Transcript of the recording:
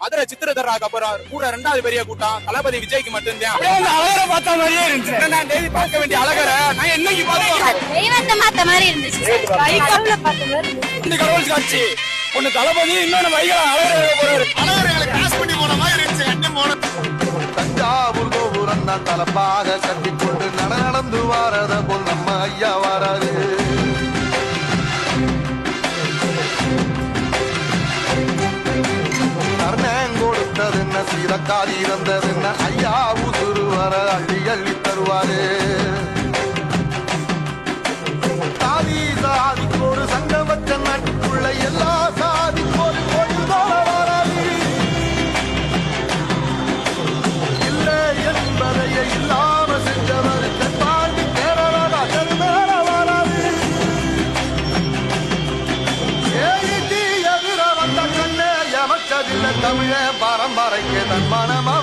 மதுரை சித்திரதராக போறார் கூட 2வது பெரிய கூட்டம் தளபதி விஜய்க்கு மட்டும்தான். அழகரை பார்த்த மாதிரியே இருந்துச்சு. நான் டெய்லி பார்க்க வேண்டிய அழகரை நான் என்னைக்கு பார்த்தேன். தெய்வத்தை பார்த்த மாதிரி இருந்துச்சு. இந்த கடவுள் காட்சி ஒண்ணு தளபதி இன்னொன்னு வைகா அழகரை போறாரு. அழகரை கிராஸ் பண்ணி போன மாதிரி இருந்துச்சு. தஞ்சாவூர் கோபுரம் தான் தலப்பாக கட்டிக்கொண்டு நடந்து வாரத போல் நம்ம ஐயா வாராது. கொடுத்தது என்ன சீரக்காதி இருந்தது என்ன ஐயா உசுறு வர அள்ளி அள்ளி தருவாரு. சாதி சாதிக்கு ஒரு சங்கம் வச்ச நாட்டுக்குள்ள எல்லா சாதிக்கு ஒரு பொழுதோட வராது. இல்லை என்பதையே இல்லாம செஞ்சவர் பாண்டி கேரளா மேல வராது. எதிர வந்த கண்ணே எமச்சதில்லை தமிழ பரம்பரைக்கு தன் மனமா